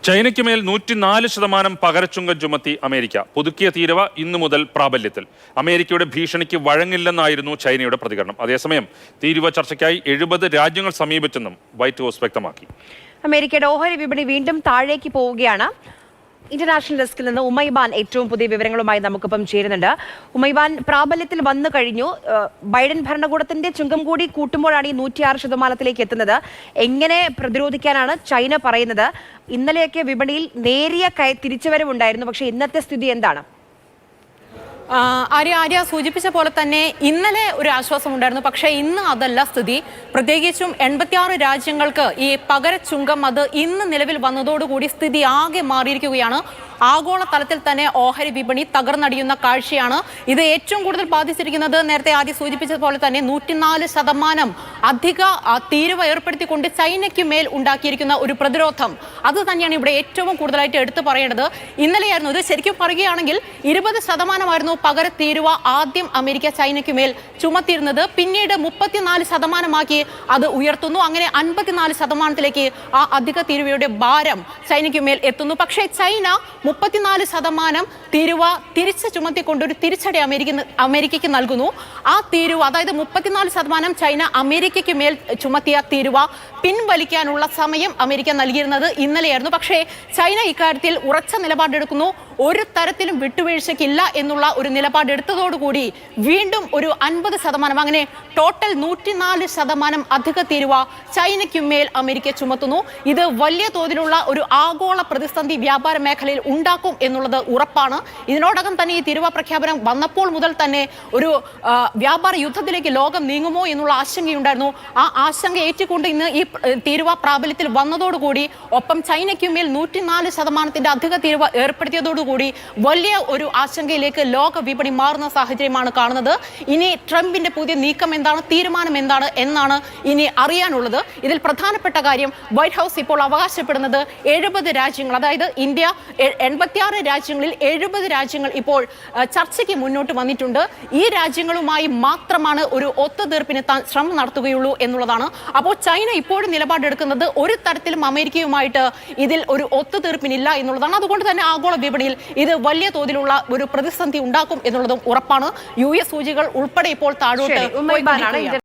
ചൈനയ്ക്ക് മേൽ 104% പകരച്ചുങ്കം ചുമത്തി അമേരിക്ക. പുതുക്കിയ തീരുവ ഇന്നു മുതൽ പ്രാബല്യത്തിൽ. അമേരിക്കയുടെ ഭീഷണിക്ക് വഴങ്ങില്ലെന്നായിരുന്നു ചൈനയുടെ പ്രതികരണം. അതേസമയം തീരുവ ചർച്ചയ്ക്കായി 70 രാജ്യങ്ങൾ സമീപിച്ചെന്നും വൈറ്റ് ഹൗസ് വ്യക്തമാക്കി. അമേരിക്കയുടെ ഓഹരി വിപണി വീണ്ടും താഴേക്ക് പോവുകയാണ്. ഇന്റർനാഷണൽ ഡെസ്കിൽ നിന്ന് ഉമൈബാൻ ഏറ്റവും പുതിയ വിവരങ്ങളുമായി നമുക്കിപ്പം ചേരുന്നുണ്ട്. ഉമൈബാൻ, പ്രാബല്യത്തിൽ വന്നു കഴിഞ്ഞു. ബൈഡൻ ഭരണകൂടത്തിന്റെ ചുങ്കം കൂടി കൂട്ടുമ്പോഴാണ് ഈ 106% എത്തുന്നത്. എങ്ങനെ പ്രതിരോധിക്കാനാണ് ചൈന പറയുന്നത്? ഇന്നലെയൊക്കെ വിപണിയിൽ നേരിയ തിരിച്ചുവരവുണ്ടായിരുന്നു. പക്ഷേ ഇന്നത്തെ സ്ഥിതി എന്താണ്? ആര്യ സൂചിപ്പിച്ച പോലെ തന്നെ ഇന്നലെ ഒരു ആശ്വാസം ഉണ്ടായിരുന്നു. പക്ഷേ ഇന്ന് അതല്ല സ്ഥിതി. പ്രത്യേകിച്ചും 86 രാജ്യങ്ങൾക്ക് ഈ പകര ചുങ്കം അത് ഇന്ന് നിലവിൽ വന്നതോടുകൂടി സ്ഥിതി ആകെ മാറിയിരിക്കുകയാണ്. ആഗോള തലത്തിൽ തന്നെ ഓഹരി വിപണി തകർന്നടിയുന്ന കാഴ്ചയാണ്. ഇത് ഏറ്റവും കൂടുതൽ ബാധിച്ചിരിക്കുന്നത് നേരത്തെ ആദ്യം സൂചിപ്പിച്ചതുപോലെ തന്നെ 104% അധിക തീരുവ ഏർപ്പെടുത്തിക്കൊണ്ട് ചൈനയ്ക്ക് മേൽ ഉണ്ടാക്കിയിരിക്കുന്ന ഒരു പ്രതിരോധം, അത് തന്നെയാണ് ഇവിടെ ഏറ്റവും കൂടുതലായിട്ട് എടുത്തു പറയേണ്ടത്. ഇന്നലെയായിരുന്നു ഇത്. ശരിക്കും പറയുകയാണെങ്കിൽ 20% പകര തീരുവ ആദ്യം അമേരിക്ക ചൈനയ്ക്ക് മേൽ ചുമത്തിയിരുന്നത്. പിന്നീട് 34% അത് ഉയർത്തുന്നു. അങ്ങനെ 54%ത്തിലേക്ക് ആ അധിക തീരുവയുടെ ഭാരം ചൈനയ്ക്ക് മേൽ എത്തുന്നു. പക്ഷേ ചൈന 34% തീരുവ തിരിച്ച് ചുമത്തിക്കൊണ്ട് ഒരു തിരിച്ചടി അമേരിക്കയ്ക്ക് നൽകുന്നു. ആ തീരുവ, അതായത് 34% ചൈന അമേരിക്കയ്ക്ക് മേൽ ചുമത്തിയ തീരുവ പിൻവലിക്കാനുള്ള സമയം അമേരിക്ക നൽകിയിരുന്നത് ഇന്നലെയായിരുന്നു. പക്ഷേ ചൈന ഇക്കാര്യത്തിൽ ഉറച്ച നിലപാടെടുക്കുന്നു. ഒരു തരത്തിലും വിട്ടുവീഴ്ചയ്ക്കില്ല എന്നുള്ള ഒരു നിലപാടെടുത്തതോടുകൂടി വീണ്ടും ഒരു 50%, അങ്ങനെ ടോട്ടൽ 104% അധിക തീരുവ ചൈനയ്ക്ക് മേൽ അമേരിക്ക ചുമത്തുന്നു. ഇത് വലിയ തോതിലുള്ള ഒരു ആഗോള പ്രതിസന്ധി വ്യാപാര മേഖലയിൽ ഉണ്ടാക്കും എന്നുള്ളത് ഉറപ്പാണ്. ഇതിനോടകം തന്നെ ഈ തീരുവ പ്രഖ്യാപനം വന്നപ്പോൾ മുതൽ തന്നെ ഒരു വ്യാപാര യുദ്ധത്തിലേക്ക് ലോകം നീങ്ങുമോ എന്നുള്ള ആശങ്കയുണ്ടായിരുന്നു. ആ ആശങ്ക ഏറ്റുകൊണ്ട് ഇന്ന് ഈ തീരുവ പ്രാബല്യത്തിൽ വന്നതോടുകൂടി, ഒപ്പം ചൈനയ്ക്ക് മേൽ 104% അധിക തീരുവ ഏർപ്പെടുത്തിയതോടുകൂടി വലിയ ഒരു ആശങ്കയിലേക്ക് ലോക വിപണി മാറുന്ന സാഹചര്യമാണ് കാണുന്നത്. ഇനി ട്രംപിന്റെ പുതിയ നീക്കം എന്താണ്, തീരുമാനം എന്താണ് എന്നാണ് ഇനി അറിയാനുള്ളത്. ഇതിൽ പ്രധാനപ്പെട്ട കാര്യം, വൈറ്റ് ഹൗസ് ഇപ്പോൾ അവകാശപ്പെടുന്നത് 70 രാജ്യങ്ങൾ, അതായത് ഇന്ത്യ 86 രാജ്യങ്ങളിൽ 70 രാജ്യങ്ങൾ ഇപ്പോൾ ചർച്ചയ്ക്ക് മുന്നോട്ട് വന്നിട്ടുണ്ട്. ഈ രാജ്യങ്ങളുമായി മാത്രമാണ് ഒരു ഒത്തുതീർപ്പിനെത്താൻ ശ്രമം നടത്തുകയുള്ളൂ എന്നുള്ളതാണ്. അപ്പോൾ ചൈന ഇപ്പോഴും നിലപാടെടുക്കുന്നത് ഒരു തരത്തിലും അമേരിക്കയുമായിട്ട് ഇതിൽ ഒരു ഒത്തുതീർപ്പിനില്ല എന്നുള്ളതാണ്. അതുകൊണ്ട് തന്നെ ആഗോള വിപണിയിൽ ഇത് വലിയ തോതിലുള്ള ഒരു പ്രതിസന്ധി ഉണ്ടാക്കും എന്നുള്ളതും ഉറപ്പാണ്. US സൂചികൾ ഉൾപ്പെടെ ഇപ്പോൾ താഴോട്ട്